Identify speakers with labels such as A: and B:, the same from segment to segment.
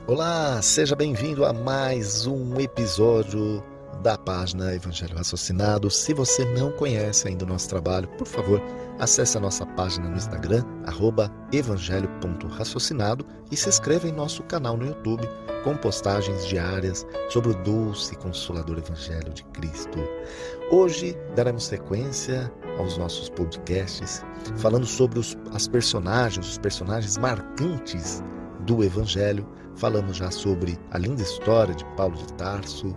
A: Olá, seja bem-vindo a mais um episódio da página Evangelho Raciocinado. Se você não conhece ainda o nosso trabalho, por favor, acesse a nossa página no Instagram, @evangelho.raciocinado, e se inscreva em nosso canal no YouTube, com postagens diárias sobre o doce e consolador Evangelho de Cristo. Hoje daremos sequência aos nossos podcasts, falando sobre os personagens marcantes do Evangelho. Falamos já sobre a linda história de Paulo de Tarso,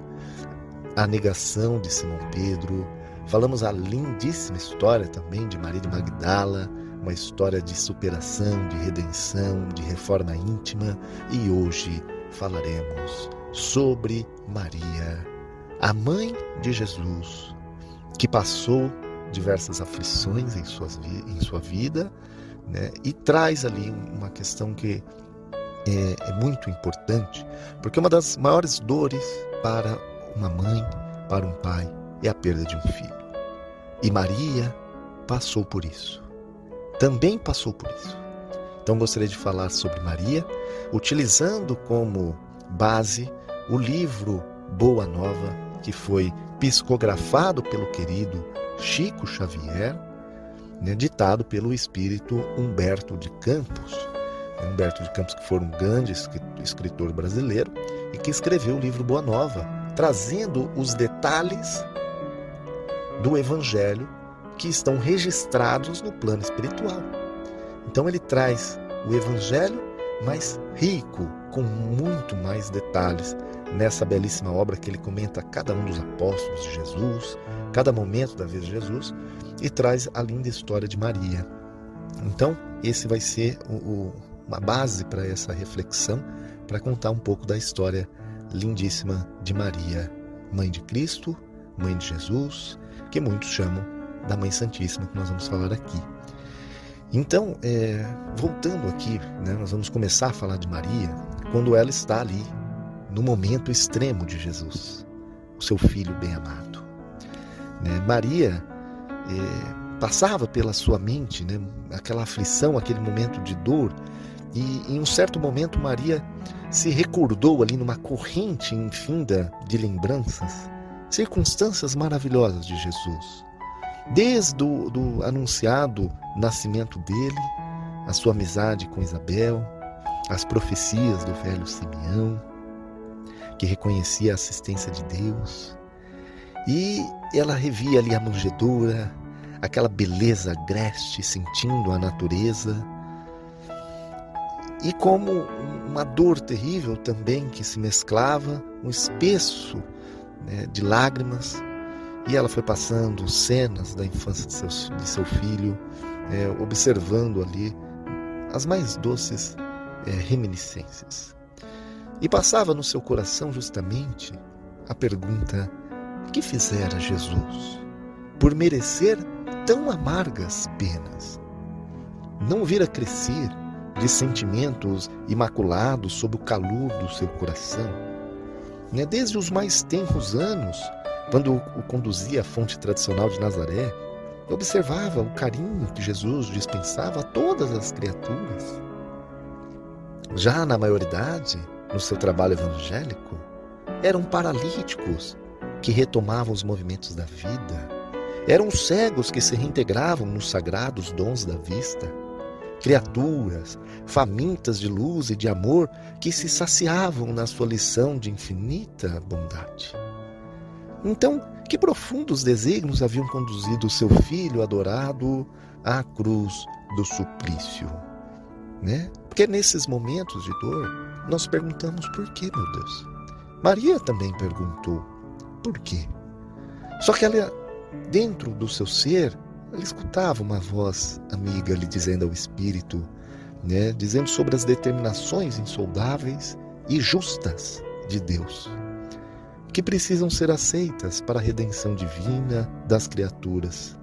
A: a negação de Simão Pedro. Falamos a lindíssima história também de Maria de Magdala, uma história de superação, de redenção, de reforma íntima. E hoje falaremos sobre Maria, a mãe de Jesus, que passou diversas aflições em sua vida, né? E traz ali uma questão que é muito importante, porque uma das maiores dores para uma mãe, para um pai, é a perda de um filho. E Maria passou por isso. Também passou por isso. Então gostaria de falar sobre Maria, utilizando como base o livro Boa Nova, que foi psicografado pelo querido Chico Xavier, né, ditado pelo espírito Humberto de Campos. Humberto de Campos, que foi um grande escritor brasileiro e que escreveu o livro Boa Nova, trazendo os detalhes do Evangelho que estão registrados no plano espiritual. Então ele traz o Evangelho mais rico, com muito mais detalhes, nessa belíssima obra que ele comenta cada um dos apóstolos de Jesus, cada momento da vida de Jesus, e traz a linda história de Maria. Então esse vai ser uma base para essa reflexão, para contar um pouco da história lindíssima de Maria, mãe de Cristo, mãe de Jesus, que muitos chamam da Mãe Santíssima, que nós vamos falar aqui. Então, voltando aqui, né, nós vamos começar a falar de Maria quando ela está ali, no momento extremo de Jesus, o seu filho bem-amado. Né? Maria passava pela sua mente, né, aquela aflição, aquele momento de dor. E em um certo momento Maria se recordou ali numa corrente infinda de lembranças, circunstâncias maravilhosas de Jesus. Desde o anunciado nascimento dele, a sua amizade com Isabel, as profecias do velho Simeão, que reconhecia a assistência de Deus. E ela revia ali a manjedoura, aquela beleza agreste, sentindo a natureza. E como uma dor terrível também que se mesclava, um espesso, né, de lágrimas, e ela foi passando cenas da infância de seu filho, observando ali as mais doces reminiscências. E passava no seu coração justamente a pergunta: que fizera Jesus por merecer tão amargas penas? Não vira crescer de sentimentos imaculados sob o calor do seu coração. Desde os mais tenros anos, quando o conduzia à fonte tradicional de Nazaré, observava o carinho que Jesus dispensava a todas as criaturas. Já na maioridade, no seu trabalho evangélico, eram paralíticos que retomavam os movimentos da vida, eram cegos que se reintegravam nos sagrados dons da vista, criaturas famintas de luz e de amor que se saciavam na sua lição de infinita bondade. Então, que profundos desígnios haviam conduzido o seu filho adorado à cruz do suplício, né? Porque nesses momentos de dor, nós perguntamos por quê, meu Deus? Maria também perguntou por quê. Só que ela, dentro do seu ser, ela escutava uma voz amiga lhe dizendo ao Espírito, né, dizendo sobre as determinações insondáveis e justas de Deus, que precisam ser aceitas para a redenção divina das criaturas.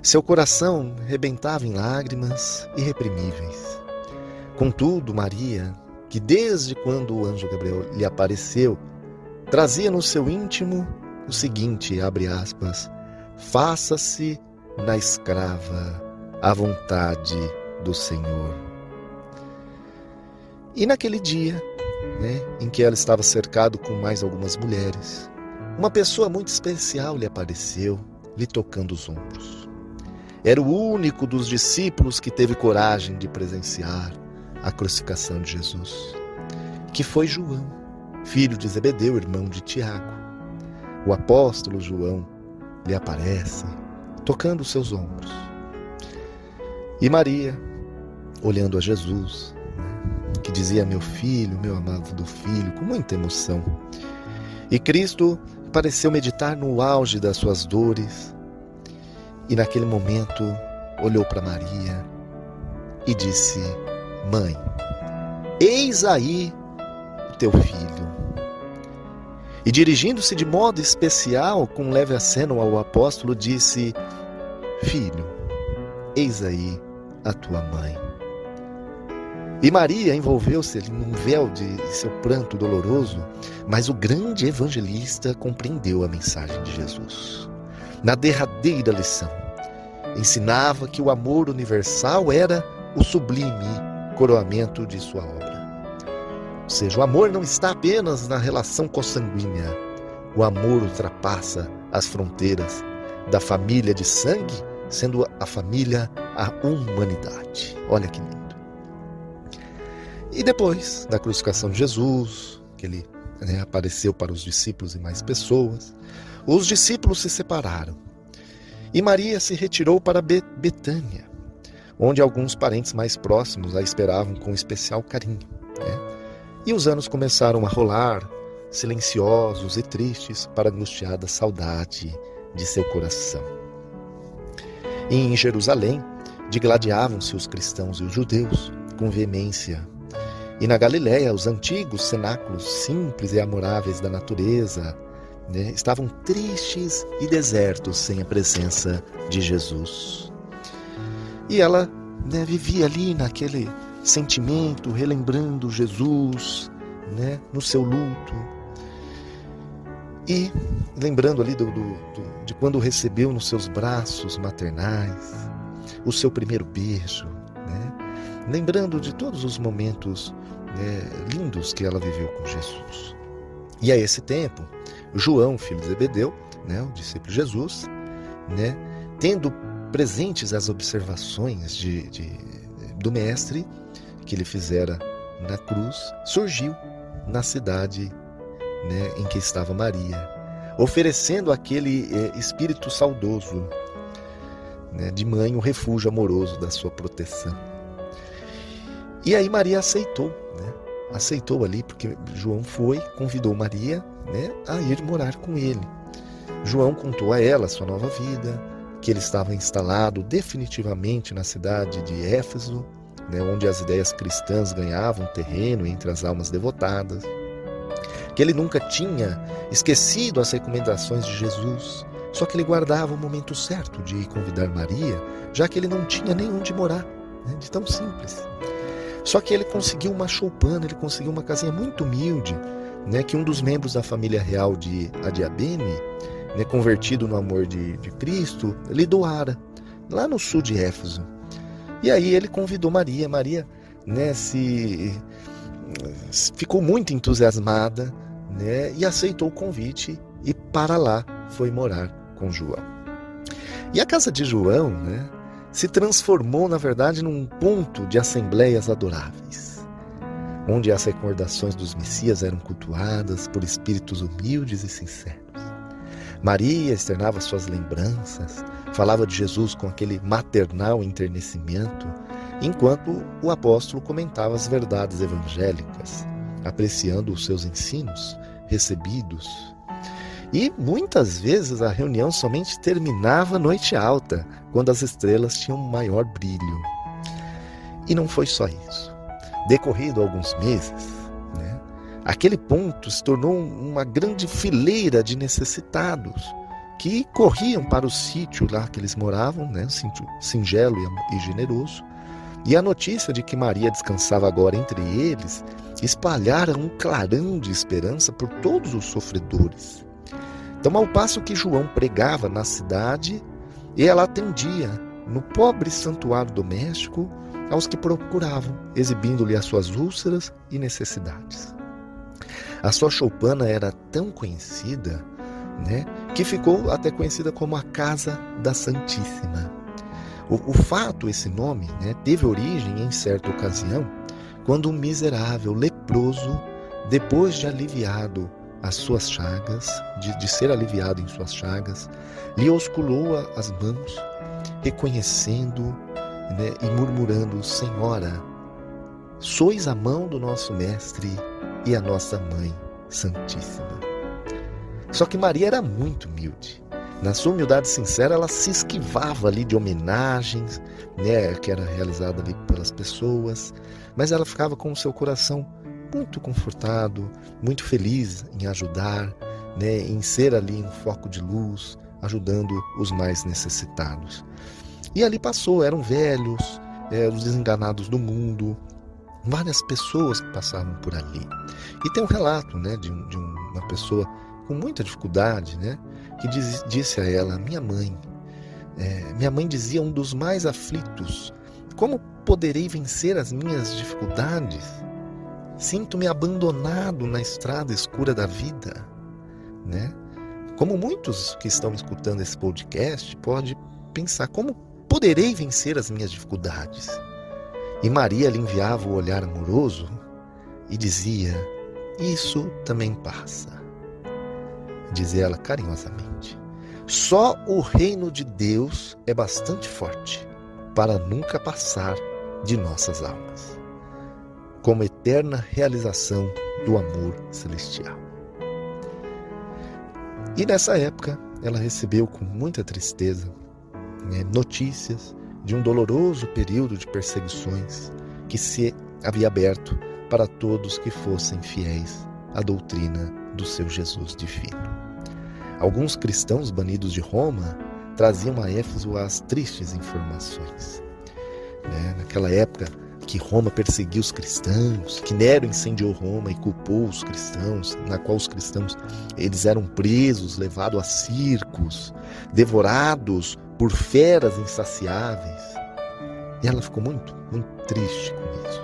A: Seu coração rebentava em lágrimas irreprimíveis. Contudo, Maria, que desde quando o anjo Gabriel lhe apareceu, trazia no seu íntimo o seguinte, abre aspas: faça-se na escrava a vontade do Senhor. E naquele dia, né, em que ela estava cercado com mais algumas mulheres, uma pessoa muito especial lhe apareceu, lhe tocando os ombros. Era o único dos discípulos que teve coragem de presenciar a crucificação de Jesus, que foi João, filho de Zebedeu, irmão de Tiago. O apóstolo João lhe aparece, tocando os seus ombros. E Maria, olhando a Jesus, que dizia: meu filho, meu amado filho, com muita emoção. E Cristo pareceu meditar no auge das suas dores, e naquele momento olhou para Maria e disse: mãe, eis aí o teu filho. E dirigindo-se de modo especial, com leve aceno ao apóstolo, disse: filho, eis aí a tua mãe. E Maria envolveu-se num véu de seu pranto doloroso, mas o grande evangelista compreendeu a mensagem de Jesus. Na derradeira lição, ensinava que o amor universal era o sublime coroamento de sua obra. Ou seja, o amor não está apenas na relação consanguínea. O amor ultrapassa as fronteiras da família de sangue, sendo a família a humanidade. Olha que lindo. E depois da crucificação de Jesus, que ele apareceu para os discípulos e mais pessoas, os discípulos se separaram. E Maria se retirou para Betânia, onde alguns parentes mais próximos a esperavam com especial carinho. E os anos começaram a rolar, silenciosos e tristes, para a angustiada saudade de seu coração. E em Jerusalém, digladiavam-se os cristãos e os judeus com veemência. E na Galiléia, os antigos cenáculos simples e amoráveis da natureza estavam tristes e desertos sem a presença de Jesus. E ela vivia ali naquele sentimento, relembrando Jesus no seu luto. E lembrando ali de quando recebeu nos seus braços maternais o seu primeiro beijo, lembrando de todos os momentos lindos que ela viveu com Jesus. E a esse tempo, João, filho de Zebedeu, o discípulo de Jesus, tendo presentes as observações do mestre que ele fizera na cruz, surgiu na cidade em que estava Maria, oferecendo aquele espírito saudoso de mãe, o refúgio amoroso da sua proteção. E aí Maria aceitou ali, porque João convidou Maria a ir morar com ele. João contou a ela a sua nova vida, que ele estava instalado definitivamente na cidade de Éfeso, onde as ideias cristãs ganhavam terreno entre as almas devotadas, que ele nunca tinha esquecido as recomendações de Jesus, só que ele guardava o momento certo de convidar Maria, já que ele não tinha nem onde morar, de tão simples. Só que ele conseguiu uma choupana, ele conseguiu uma casinha muito humilde, que um dos membros da família real de Adiabene, convertido no amor de Cristo, lhe doara, lá no sul de Éfeso. E aí ele convidou Maria. Maria ficou muito entusiasmada, e aceitou o convite e para lá foi morar com João. E a casa de João, se transformou, na verdade, num ponto de assembleias adoráveis, onde as recordações dos Messias eram cultuadas por espíritos humildes e sinceros. Maria externava suas lembranças, falava de Jesus com aquele maternal enternecimento, enquanto o apóstolo comentava as verdades evangélicas, apreciando os seus ensinos recebidos. E muitas vezes a reunião somente terminava noite alta, quando as estrelas tinham maior brilho. E não foi só isso. Decorrido alguns meses, aquele ponto se tornou uma grande fileira de necessitados que corriam para o sítio lá que eles moravam, sítio singelo e generoso. E a notícia de que Maria descansava agora entre eles espalhara um clarão de esperança por todos os sofredores. Então, ao passo que João pregava na cidade, ela atendia no pobre santuário doméstico aos que procuravam, exibindo-lhe as suas úlceras e necessidades. A sua choupana era tão conhecida, né, que ficou até conhecida como a Casa da Santíssima. O fato, esse nome, né, teve origem em certa ocasião, quando um miserável leproso, depois de aliviado as suas chagas, de ser aliviado em suas chagas, lhe osculou as mãos, reconhecendo, né, e murmurando: Senhora, sois a mão do nosso Mestre e a nossa Mãe Santíssima. Só que Maria era muito humilde. Na sua humildade sincera, ela se esquivava ali de homenagens, né, que era realizada ali pelas pessoas, mas ela ficava com o seu coração muito confortado, muito feliz em ajudar, né, em ser ali um foco de luz, ajudando os mais necessitados. E ali passou, eram velhos, os desenganados do mundo, várias pessoas que passavam por ali. E tem um relato, né, de uma pessoa com muita dificuldade, né, que disse a ela: minha mãe dizia, um dos mais aflitos: como poderei vencer as minhas dificuldades? Sinto-me abandonado na estrada escura da vida, né? Como muitos que estão escutando esse podcast podem pensar: como poderei vencer as minhas dificuldades? E Maria lhe enviava o olhar amoroso e dizia: isso também passa. Dizia ela carinhosamente: só o reino de Deus é bastante forte para nunca passar de nossas almas, como eterna realização do amor celestial. E nessa época ela recebeu com muita tristeza, né, notícias de um doloroso período de perseguições que se havia aberto para todos que fossem fiéis à doutrina do seu Jesus divino. Alguns cristãos banidos de Roma traziam a Éfeso as tristes informações, né? Naquela época que Roma perseguiu os cristãos, que Nero incendiou Roma e culpou os cristãos, na qual os cristãos eles eram presos, levados a circos, devorados por feras insaciáveis. E ela ficou muito, muito triste com isso.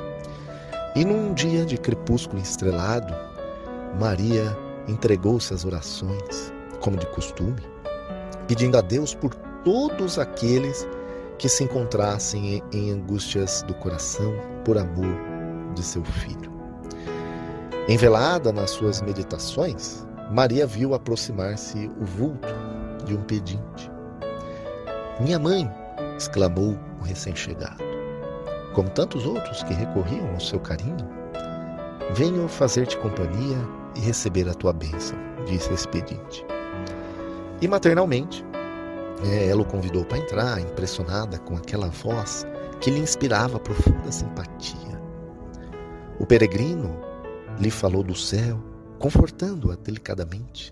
A: E num dia de crepúsculo estrelado, Maria entregou-se às orações, como de costume, pedindo a Deus por todos aqueles que se encontrassem em angústias do coração por amor de seu filho. Envelada nas suas meditações, Maria viu aproximar-se o vulto de um pedinte. Minha mãe, exclamou o recém-chegado, como tantos outros que recorriam ao seu carinho, venho fazer-te companhia e receber a tua bênção, disse esse pedinte. E maternalmente, ela o convidou para entrar, impressionada com aquela voz que lhe inspirava profunda simpatia. O peregrino lhe falou do céu, confortando-a delicadamente.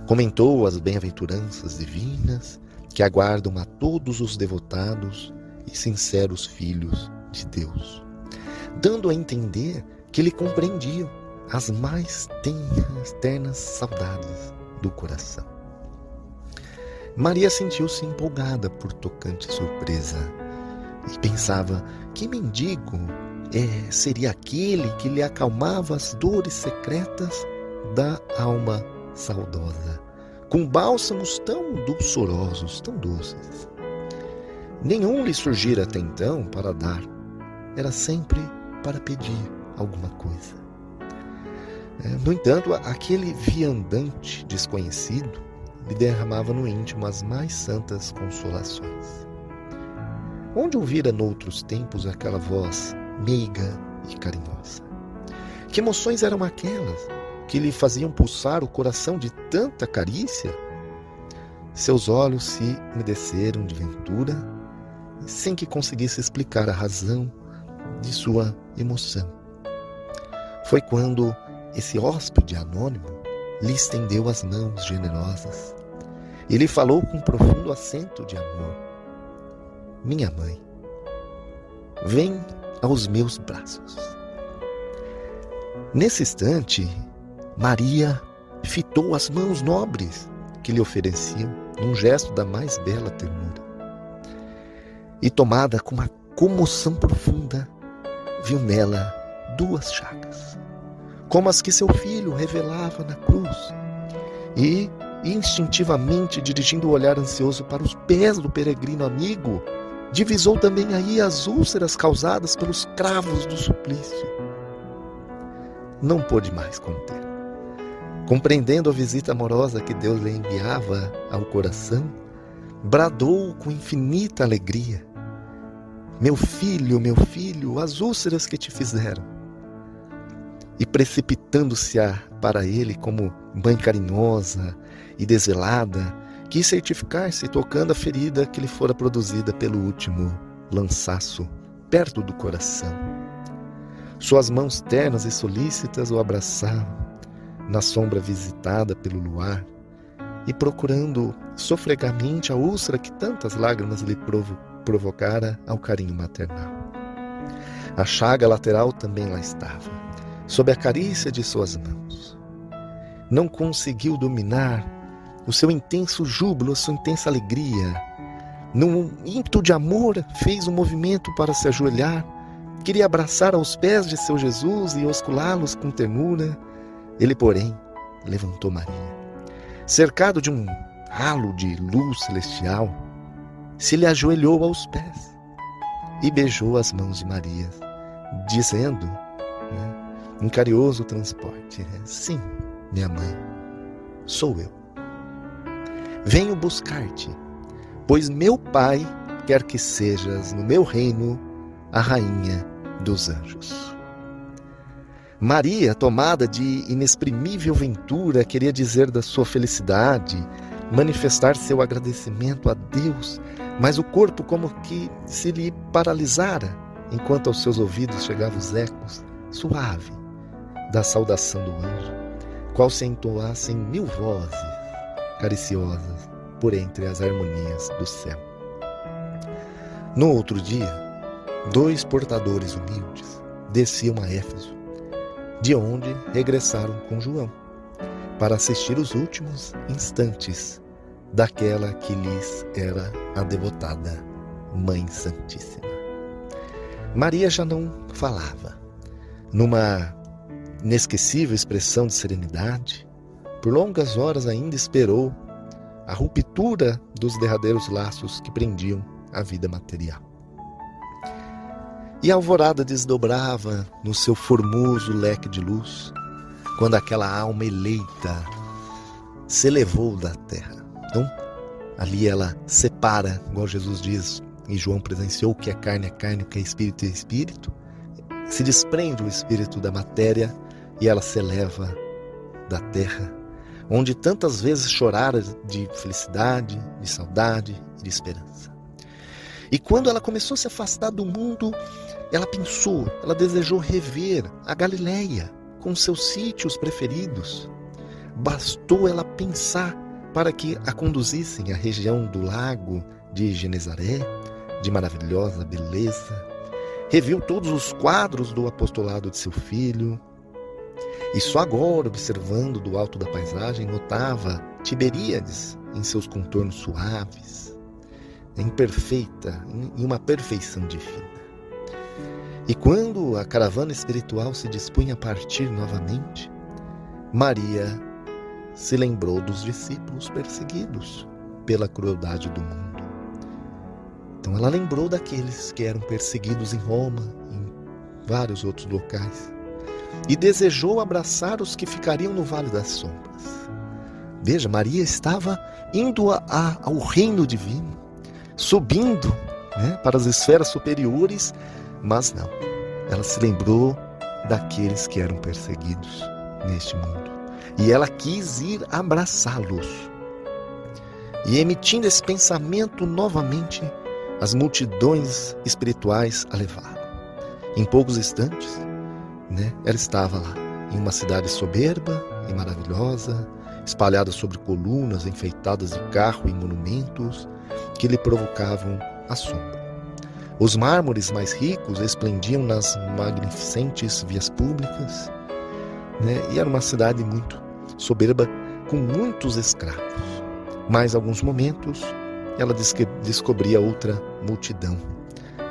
A: Comentou as bem-aventuranças divinas que aguardam a todos os devotados e sinceros filhos de Deus, dando a entender que lhe compreendiam as mais ternas saudades do coração. Maria sentiu-se empolgada por tocante surpresa e pensava: que mendigo seria aquele que lhe acalmava as dores secretas da alma saudosa, com bálsamos tão dulçorosos, tão doces. Nenhum lhe surgira até então para dar, era sempre para pedir alguma coisa. No entanto, aquele viandante desconhecido lhe derramava no íntimo as mais santas consolações. Onde ouvira noutros tempos aquela voz meiga e carinhosa? Que emoções eram aquelas que lhe faziam pulsar o coração de tanta carícia? Seus olhos se umedeceram de ventura, sem que conseguisse explicar a razão de sua emoção. Foi quando esse hóspede anônimo lhe estendeu as mãos generosas e lhe falou com um profundo acento de amor: minha mãe, vem aos meus braços. Nesse instante, Maria fitou as mãos nobres que lhe ofereciam num gesto da mais bela ternura. E tomada com uma comoção profunda, viu nela duas chagas, como as que seu filho revelava na cruz. E, instintivamente, dirigindo o olhar ansioso para os pés do peregrino amigo, divisou também aí as úlceras causadas pelos cravos do suplício. Não pôde mais conter. Compreendendo a visita amorosa que Deus lhe enviava ao coração, bradou com infinita alegria: meu filho, as úlceras que te fizeram. E precipitando-se para ele como mãe carinhosa e desvelada, quis certificar-se tocando a ferida que lhe fora produzida pelo último lançaço perto do coração. Suas mãos ternas e solícitas o abraçavam na sombra visitada pelo luar e procurando sofregamente a úlcera que tantas lágrimas lhe provocara ao carinho maternal. A chaga lateral também lá estava, sob a carícia de suas mãos. Não conseguiu dominar o seu intenso júbilo, a sua intensa alegria. Num ímpeto de amor, fez um movimento para se ajoelhar, queria abraçar aos pés de seu Jesus e osculá-los com ternura. Ele, porém, levantou Maria. Cercado de um halo de luz celestial, se lhe ajoelhou aos pés e beijou as mãos de Maria, dizendo, em carinhoso transporte: sim, minha mãe, sou eu. Venho buscar-te, pois meu Pai quer que sejas no meu reino a rainha dos anjos. Maria, tomada de inexprimível ventura, queria dizer da sua felicidade, manifestar seu agradecimento a Deus, mas o corpo como que se lhe paralisara, enquanto aos seus ouvidos chegavam os ecos suave da saudação do anjo, qual se entoassem 1000 vozes cariciosas por entre as harmonias do céu. No outro dia, 2 portadores humildes desciam a Éfeso, de onde regressaram com João, para assistir os últimos instantes daquela que lhes era a devotada Mãe Santíssima. Maria já não falava. Numa inesquecível expressão de serenidade, por longas horas ainda esperou a ruptura dos derradeiros laços que prendiam a vida material. E a alvorada desdobrava no seu formoso leque de luz, quando aquela alma eleita se elevou da terra. Então, ali ela separa, igual Jesus diz, e João presenciou, que é carne, o que é espírito, se desprende o espírito da matéria e ela se eleva da terra, onde tantas vezes chorara de felicidade, de saudade e de esperança. E quando ela começou a se afastar do mundo, ela pensou, ela desejou rever a Galileia com seus sítios preferidos. Bastou ela pensar para que a conduzissem à região do lago de Genezaré, de maravilhosa beleza. Reviu todos os quadros do apostolado de seu filho. E só agora, observando do alto da paisagem, notava Tiberíades em seus contornos suaves, em uma perfeição divina. E quando a caravana espiritual se dispunha a partir novamente, Maria se lembrou dos discípulos perseguidos pela crueldade do mundo. Então ela lembrou daqueles que eram perseguidos em Roma, em vários outros locais, e desejou abraçar os que ficariam no Vale das Sombras. Veja, Maria estava indo ao reino divino, subindo, para as esferas superiores, mas não. Ela se lembrou daqueles que eram perseguidos neste mundo. E ela quis ir abraçá-los. E emitindo esse pensamento novamente, as multidões espirituais a levaram. Em poucos instantes, ela estava lá, em uma cidade soberba e maravilhosa, espalhada sobre colunas enfeitadas de carro e monumentos que lhe provocavam assombro. Os mármores mais ricos esplendiam nas magnificentes vias públicas, e era uma cidade muito soberba, com muitos escravos. Mais alguns momentos, ela descobria outra multidão,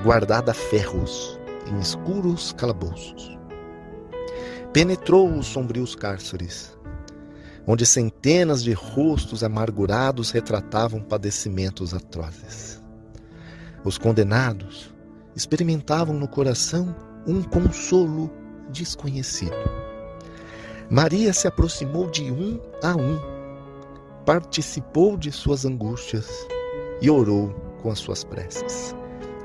A: guardada a ferros, em escuros calabouços. penetrou os sombrios cárceres, onde centenas de rostos amargurados retratavam padecimentos atrozes. Os condenados experimentavam no coração um consolo desconhecido. Maria se aproximou de um a um, participou de suas angústias e orou com as suas preces,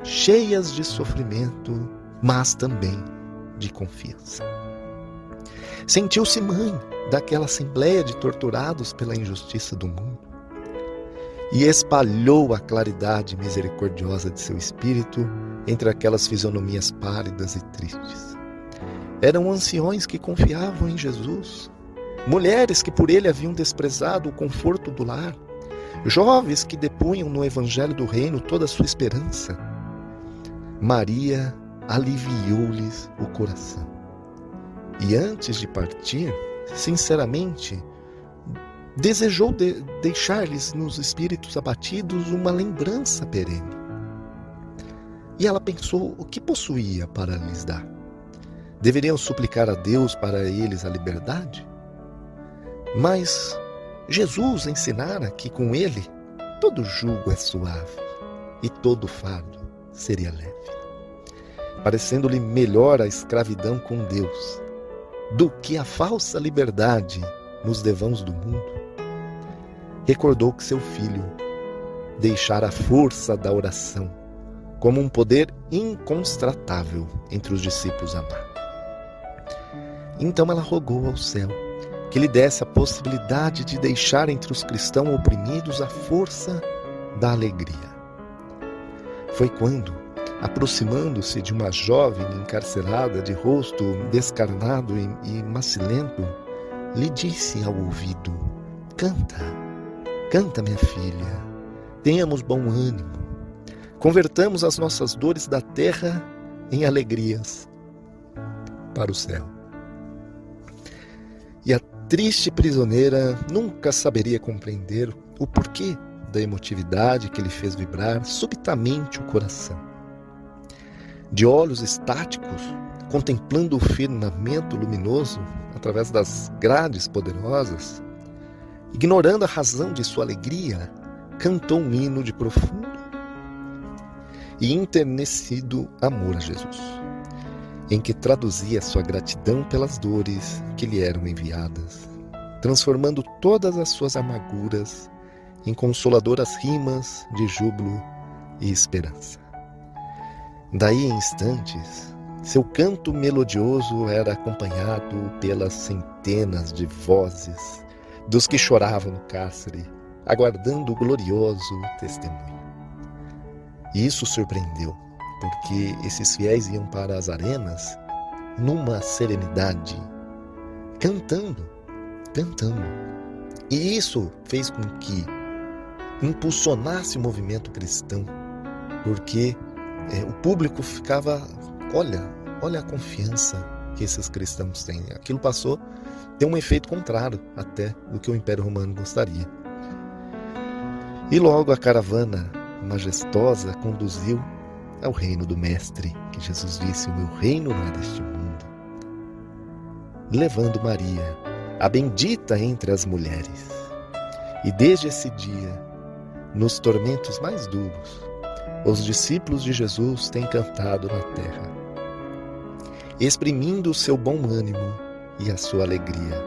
A: cheias de sofrimento, mas também de confiança. Sentiu-se mãe daquela assembleia de torturados pela injustiça do mundo e espalhou a claridade misericordiosa de seu espírito entre aquelas fisionomias pálidas e tristes. Eram anciões que confiavam em Jesus, mulheres que por ele haviam desprezado o conforto do lar, jovens que depunham no Evangelho do Reino toda a sua esperança. Maria aliviou-lhes o coração. E antes de partir, sinceramente, desejou deixar-lhes nos espíritos abatidos uma lembrança perene. E ela pensou o que possuía para lhes dar. Deveriam suplicar a Deus para eles a liberdade? Mas Jesus ensinara que com ele todo jugo é suave e todo fardo seria leve. Parecendo-lhe melhor a escravidão com Deus do que a falsa liberdade nos devãos do mundo, recordou que seu filho deixara a força da oração como um poder inconstratável entre os discípulos amados. Então ela rogou ao céu que lhe desse a possibilidade de deixar entre os cristãos oprimidos a força da alegria. Foi quando, aproximando-se de uma jovem encarcerada de rosto descarnado e macilento, lhe disse ao ouvido: Canta, canta, minha filha, tenhamos bom ânimo, convertamos as nossas dores da terra em alegrias para o céu. E a triste prisioneira nunca saberia compreender o porquê da emotividade que lhe fez vibrar subitamente o coração. De olhos estáticos, contemplando o firmamento luminoso através das grades poderosas, ignorando a razão de sua alegria, cantou um hino de profundo e enternecido amor a Jesus, em que traduzia sua gratidão pelas dores que lhe eram enviadas, transformando todas as suas amarguras em consoladoras rimas de júbilo e esperança. Daí em instantes, seu canto melodioso era acompanhado pelas centenas de vozes dos que choravam no cárcere, aguardando o glorioso testemunho. E isso surpreendeu, porque esses fiéis iam para as arenas numa serenidade, cantando. E isso fez com que impulsionasse o movimento cristão, porque o público ficava, olha a confiança que esses cristãos têm. Aquilo passou a ter um efeito contrário até do que o Império Romano gostaria. E logo a caravana majestosa conduziu ao reino do Mestre, que Jesus disse: o meu reino não é deste mundo, levando Maria, a bendita entre as mulheres. E desde esse dia, nos tormentos mais duros, os discípulos de Jesus têm cantado na terra, exprimindo o seu bom ânimo e a sua alegria,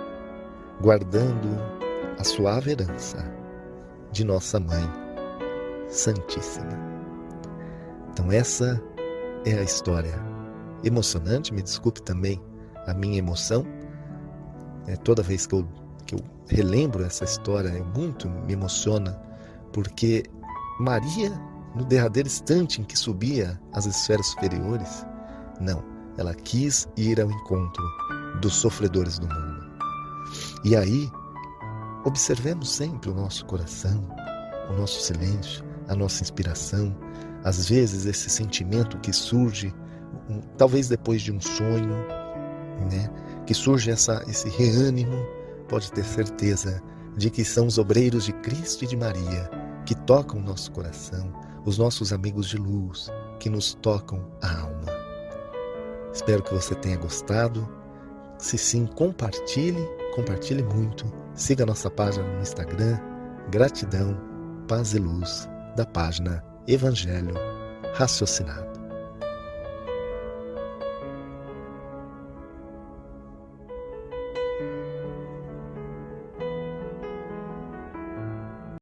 A: guardando a suave herança de nossa Mãe Santíssima. Então essa é a história emocionante. Me desculpe também a minha emoção. Toda vez que eu relembro essa história, muito me emociona, porque Maria, no derradeiro instante em que subia às esferas superiores, ela quis ir ao encontro dos sofredores do mundo. E aí, observemos sempre o nosso coração, o nosso silêncio, a nossa inspiração, às vezes esse sentimento que surge, talvez depois de um sonho, que surge esse reânimo, pode ter certeza de que são os obreiros de Cristo e de Maria que tocam o nosso coração, os nossos amigos de luz que nos tocam a alma. Espero que você tenha gostado, Se sim, compartilhe muito. Siga a nossa página no Instagram, Gratidão, Paz e Luz, da página Evangelho Raciocinado.